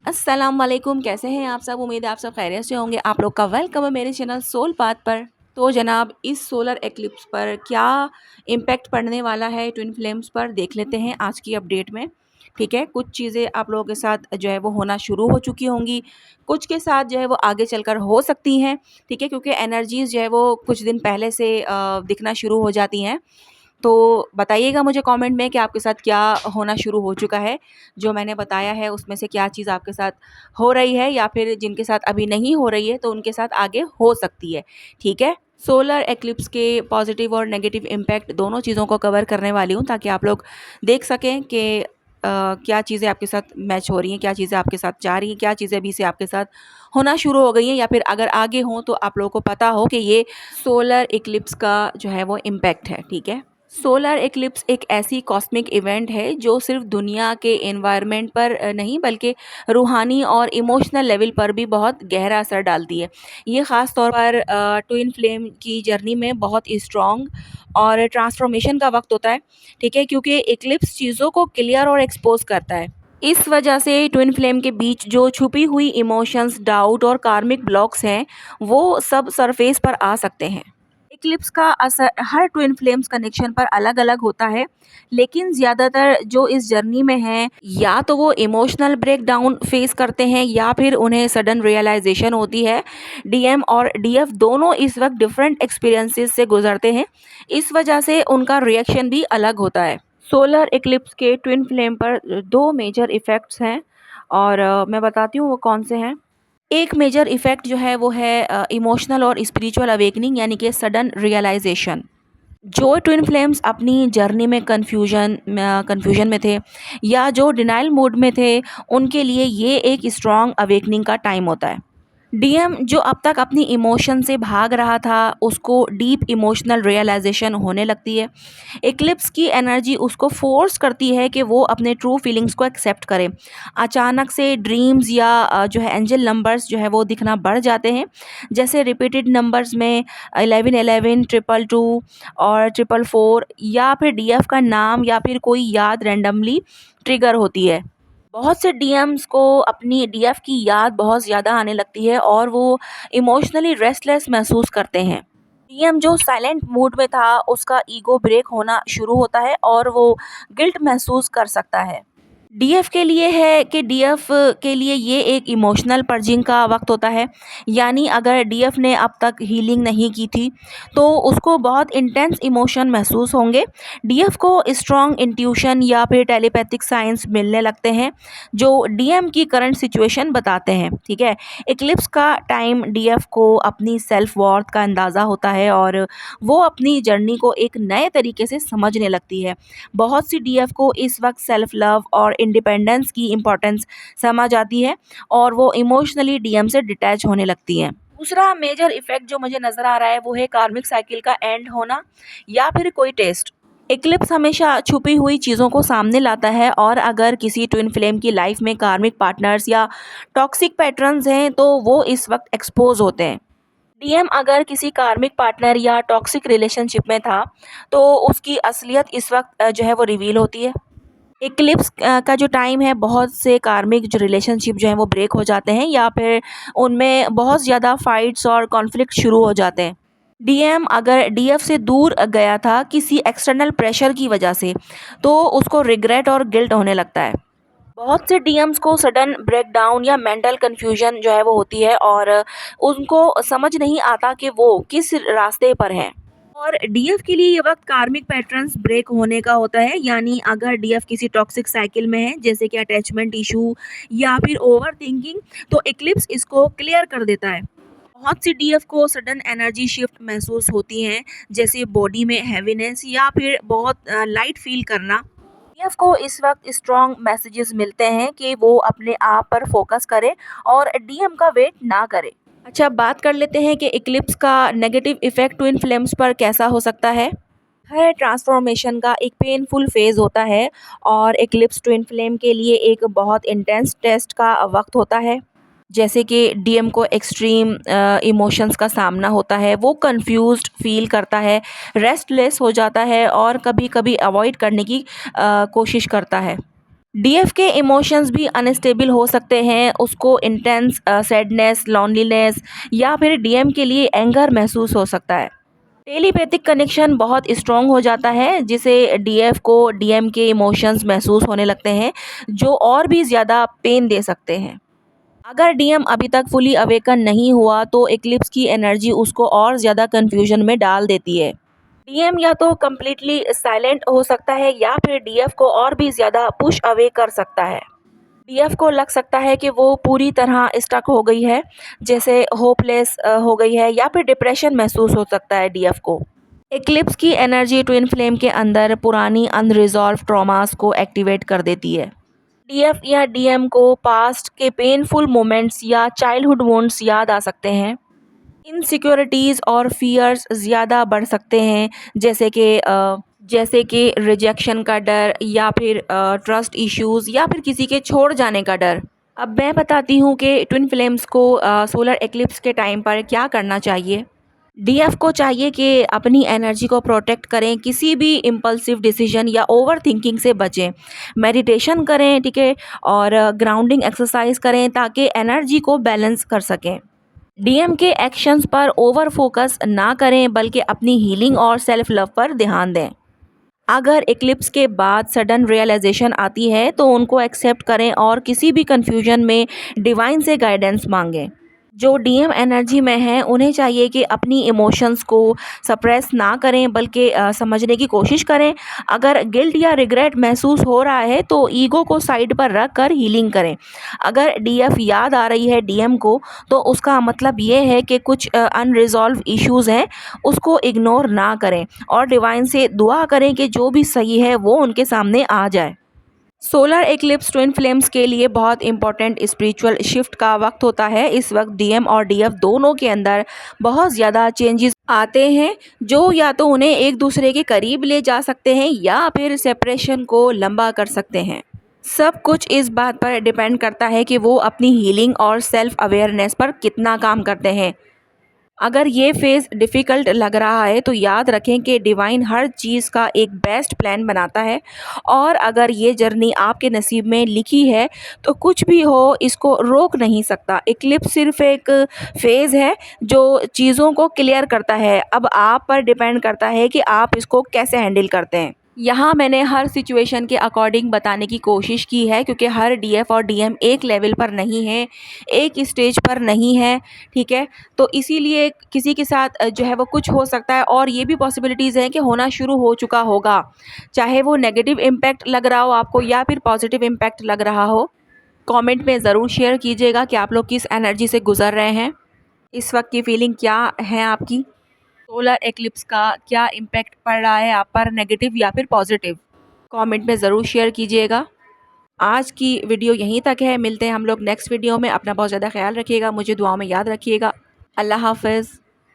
अस्सलाम वालेकुम, कैसे हैं आप सब। उम्मीद है आप सब खैरियत से होंगे। आप लोग का वेलकम है मेरे चैनल सोल पाथ पर। तो जनाब, इस सोलर एक्लिप्स पर क्या इम्पैक्ट पड़ने वाला है ट्विन फ्लेम्स पर, देख लेते हैं आज की अपडेट में। ठीक है, कुछ चीज़ें आप लोगों के साथ जो है वो होना शुरू हो चुकी होंगी, कुछ के साथ जो है वो आगे चलकर हो सकती हैं। ठीक है, क्योंकि एनर्जीज़ जो है वो कुछ दिन पहले से दिखना शुरू हो जाती हैं। तो बताइएगा मुझे कमेंट में कि आपके साथ क्या होना शुरू हो चुका है। जो मैंने बताया है उसमें से क्या चीज़ आपके साथ हो रही है, या फिर जिनके साथ अभी नहीं हो रही है तो उनके साथ आगे हो सकती है। ठीक है, सोलर एक्लिप्स के पॉजिटिव और नेगेटिव इम्पैक्ट दोनों चीज़ों को कवर करने वाली हूँ, ताकि आप लोग देख सकें कि क्या चीज़ें आपके साथ मैच हो रही हैं, क्या चीज़ें आपके साथ जा रही हैं, क्या चीज़ें अभी से आपके साथ होना शुरू हो गई हैं, या फिर अगर आगे हों तो आप लोगों को पता हो कि ये सोलर इक्लिप्स का जो है वो इम्पैक्ट है। ठीक है, सोलर इक्लिप्स एक ऐसी कॉस्मिक इवेंट है जो सिर्फ दुनिया के एनवायरनमेंट पर नहीं, बल्कि रूहानी और इमोशनल लेवल पर भी बहुत गहरा असर डालती है। ये ख़ास तौर पर ट्विन फ्लेम की जर्नी में बहुत स्ट्रॉन्ग और ट्रांसफॉर्मेशन का वक्त होता है। ठीक है, क्योंकि इक्लिप्स चीज़ों को क्लियर और एक्सपोज करता है। इस वजह से ट्विन फ्लेम के बीच जो छुपी हुई इमोशंस, डाउट और कार्मिक ब्लॉक्स हैं, वो सब सरफेस पर आ सकते हैं। इक्लिप्स का असर हर ट्विन फ्लेम्स कनेक्शन पर अलग अलग होता है, लेकिन ज़्यादातर जो इस जर्नी में हैं, या तो वो इमोशनल ब्रेकडाउन फेस करते हैं या फिर उन्हें सडन रियलाइजेशन होती है। डीएम और डीएफ दोनों इस वक्त डिफरेंट एक्सपीरियंसेस से गुजरते हैं, इस वजह से उनका रिएक्शन भी अलग होता है। सोलर इक्लिप्स के ट्विन फ्लेम पर दो मेजर इफ़ेक्ट्स हैं, और मैं बताती हूँ वो कौन से हैं। एक मेजर इफ़ेक्ट जो है वो है इमोशनल और स्पिरिचुअल अवेकनिंग, यानी कि सडन रियलाइजेशन। जो ट्विन फ्लेम्स अपनी जर्नी में कन्फ्यूजन में थे, या जो डिनाइल मूड में थे, उनके लिए ये एक स्ट्रॉन्ग अवेकनिंग का टाइम होता है। डीएम जो अब तक अपनी इमोशन से भाग रहा था, उसको डीप इमोशनल रियलाइजेशन होने लगती है। एक्लिप्स की एनर्जी उसको फोर्स करती है कि वो अपने ट्रू फीलिंग्स को एक्सेप्ट करे। अचानक से ड्रीम्स या जो है एंजल नंबर्स जो है वो दिखना बढ़ जाते हैं, जैसे रिपीटेड नंबर्स में 1111, 222 और 444, या फिर डीएफ का नाम या फिर कोई याद रैंडमली ट्रिगर होती है। बहुत से डीएम्स को अपनी डीएफ की याद बहुत ज़्यादा आने लगती है, और वो इमोशनली रेस्टलेस महसूस करते हैं। डीएम जो साइलेंट मूड में था, उसका ईगो ब्रेक होना शुरू होता है और वो गिल्ट महसूस कर सकता है। डीएफ के लिए है कि डीएफ के लिए ये एक इमोशनल पर्जिंग का वक्त होता है। यानी अगर डीएफ ने अब तक हीलिंग नहीं की थी, तो उसको बहुत इंटेंस इमोशन महसूस होंगे। डीएफ को स्ट्रॉन्ग इंट्यूशन या फिर टेलीपैथिक साइंस मिलने लगते हैं, जो डीएम की करंट सिचुएशन बताते हैं। ठीक है, इक्लिप्स का टाइम डीएफ को अपनी सेल्फ वर्थ का अंदाज़ा होता है, और वो अपनी जर्नी को एक नए तरीके से समझने लगती है। बहुत सी डीएफ को इस वक्त सेल्फ लव और इंडिपेंडेंस की इम्पोर्टेंस समझ आती है, और वो इमोशनली डीएम से डिटैच होने लगती हैं। दूसरा मेजर इफेक्ट जो मुझे नज़र आ रहा है वो है कार्मिक साइकिल का एंड होना, या फिर कोई टेस्ट। इक्लिप्स हमेशा छुपी हुई चीज़ों को सामने लाता है, और अगर किसी ट्विन फ्लेम की लाइफ में कार्मिक पार्टनर्स या टॉक्सिक पैटर्न्स हैं, तो वो इस वक्त एक्सपोज होते हैं। डीएम अगर किसी कार्मिक पार्टनर या टॉक्सिक रिलेशनशिप में था, तो उसकी असलियत इस वक्त जो है वो रिवील होती है। इक्लिप्स का जो टाइम है, बहुत से कार्मिक जो रिलेशनशिप जो है वो ब्रेक हो जाते हैं, या फिर उनमें बहुत ज़्यादा फाइट्स और कॉन्फ्लिक्ट शुरू हो जाते हैं। डीएम अगर डीएफ से दूर गया था किसी एक्सटर्नल प्रेशर की वजह से, तो उसको रिग्रेट और गिल्ट होने लगता है। बहुत से डीएम्स को सडन ब्रेकडाउन या मेंटल कंफ्यूजन जो है वो होती है, और उनको समझ नहीं आता कि वो किस रास्ते पर हैं। और डीएफ के लिए ये वक्त कार्मिक पैटर्न्स ब्रेक होने का होता है। यानी अगर डीएफ किसी टॉक्सिक साइकिल में है, जैसे कि अटैचमेंट इशू या फिर ओवर थिंकिंग, तो इक्लिप्स इसको क्लियर कर देता है। बहुत सी डीएफ को सडन एनर्जी शिफ्ट महसूस होती हैं, जैसे बॉडी में हैवीनेस या फिर बहुत लाइट फील करना। डीएफ को इस वक्त स्ट्रॉन्ग मैसेजेस मिलते हैं कि वो अपने आप पर फोकस करे और डीएम का वेट ना करे। अच्छा, बात कर लेते हैं कि इक्लिप्स का नेगेटिव इफेक्ट ट्विन फ्लेम्स पर कैसा हो सकता है। हर ट्रांसफॉर्मेशन का एक पेनफुल फेज़ होता है, और इक्लिप्स ट्विन फ्लेम के लिए एक बहुत इंटेंस टेस्ट का वक्त होता है। जैसे कि डीएम को एक्सट्रीम इमोशंस का सामना होता है, वो कंफ्यूज्ड फील करता है, रेस्टलेस हो जाता है, और कभी कभी अवॉइड करने की कोशिश करता है। डीएफ के इमोशंस भी अनस्टेबल हो सकते हैं, उसको इंटेंस सैडनेस, लॉनलीनेस या फिर डीएम के लिए एंगर महसूस हो सकता है। टेलीपैथिक कनेक्शन बहुत स्ट्रॉन्ग हो जाता है जिसे डीएफ को डीएम के इमोशंस महसूस होने लगते हैं जो और भी ज़्यादा पेन दे सकते हैं। अगर डीएम अभी तक फुली अवेकन नहीं हुआ तो एक्लिप्स की एनर्जी उसको और ज़्यादा कंफ्यूजन में डाल देती है। डीएम या तो कम्प्लीटली साइलेंट हो सकता है या फिर डीएफ को और भी ज़्यादा पुश अवे कर सकता है। डीएफ को लग सकता है कि वो पूरी तरह स्टक हो गई है, जैसे होपलेस हो गई है या फिर डिप्रेशन महसूस हो सकता है डीएफ को। एक्लिप्स की एनर्जी ट्विन फ्लेम के अंदर पुरानी अनरिजॉल्व ट्रॉमास को एक्टिवेट कर देती है। डीएफ या डीएम को पास्ट के पेनफुल मोमेंट्स या चाइल्डहुड वुंड्स याद आ सकते हैं। इनसिक्योरिटीज़ और फियर्स ज़्यादा बढ़ सकते हैं, जैसे कि रिजेक्शन का डर या फिर ट्रस्ट इश्यूज़ या फिर किसी के छोड़ जाने का डर। अब मैं बताती हूँ कि ट्विन फ्लेम्स को सोलर एक्लिप्स के टाइम पर क्या करना चाहिए। डीएफ को चाहिए कि अपनी एनर्जी को प्रोटेक्ट करें, किसी भी इम्पल्सिव डिसीजन या ओवर थिंकिंग से बचें। मेडिटेशन करें, ठीक है, और ग्राउंडिंग एक्सरसाइज करें ताकि एनर्जी को बैलेंस कर सकें। डीएम के एक्शंस पर ओवर फोकस ना करें बल्कि अपनी हीलिंग और सेल्फ लव पर ध्यान दें। अगर इक्लिप्स के बाद सडन रियलाइजेशन आती है तो उनको एक्सेप्ट करें और किसी भी कन्फ्यूजन में डिवाइन से गाइडेंस मांगें। जो डीएम एनर्जी में हैं उन्हें चाहिए कि अपनी इमोशंस को सप्रेस ना करें बल्कि समझने की कोशिश करें। अगर गिल्ट या रिग्रेट महसूस हो रहा है तो ईगो को साइड पर रख कर हीलिंग करें। अगर डीएफ याद आ रही है डीएम को तो उसका मतलब ये है कि कुछ अनरिजॉल्व इश्यूज़ हैं, उसको इग्नोर ना करें और डिवाइन से दुआ करें कि जो भी सही है वो उनके सामने आ जाए। सोलर एक्लिप्स ट्विन फ्लेम्स के लिए बहुत इंपॉर्टेंट स्पिरिचुअल शिफ्ट का वक्त होता है। इस वक्त डीएम और डीएफ दोनों के अंदर बहुत ज़्यादा चेंजेस आते हैं जो या तो उन्हें एक दूसरे के करीब ले जा सकते हैं या फिर सेपरेशन को लंबा कर सकते हैं। सब कुछ इस बात पर डिपेंड करता है कि वो अपनी हीलिंग और सेल्फ अवेयरनेस पर कितना काम करते हैं। अगर ये फेज़ डिफ़िकल्ट लग रहा है तो याद रखें कि डिवाइन हर चीज़ का एक बेस्ट प्लान बनाता है और अगर ये जर्नी आपके नसीब में लिखी है तो कुछ भी हो इसको रोक नहीं सकता। इक्लिप्स सिर्फ एक फेज़ है जो चीज़ों को क्लियर करता है। अब आप पर डिपेंड करता है कि आप इसको कैसे हैंडल करते हैं। यहाँ मैंने हर सिचुएशन के अकॉर्डिंग बताने की कोशिश की है क्योंकि हर डीएफ और डीएम एक लेवल पर नहीं है, एक स्टेज पर नहीं है, ठीक है। तो इसीलिए किसी के साथ जो है वो कुछ हो सकता है और ये भी पॉसिबिलिटीज़ हैं कि होना शुरू हो चुका होगा, चाहे वो नेगेटिव इम्पैक्ट लग रहा हो आपको या फिर पॉजिटिव इम्पैक्ट लग रहा हो। कमेंट में ज़रूर शेयर कीजिएगा कि आप लोग किस एनर्जी से गुज़र रहे हैं, इस वक्त की फीलिंग क्या है आपकी। सोलर एक्लिप्स का क्या इम्पैक्ट पड़ रहा है आप पर, नेगेटिव या फिर पॉजिटिव, कमेंट में ज़रूर शेयर कीजिएगा। आज की वीडियो यहीं तक है, मिलते हैं हम लोग नेक्स्ट वीडियो में। अपना बहुत ज़्यादा ख्याल रखिएगा, मुझे दुआओं में याद रखिएगा। अल्लाह हाफ़िज़।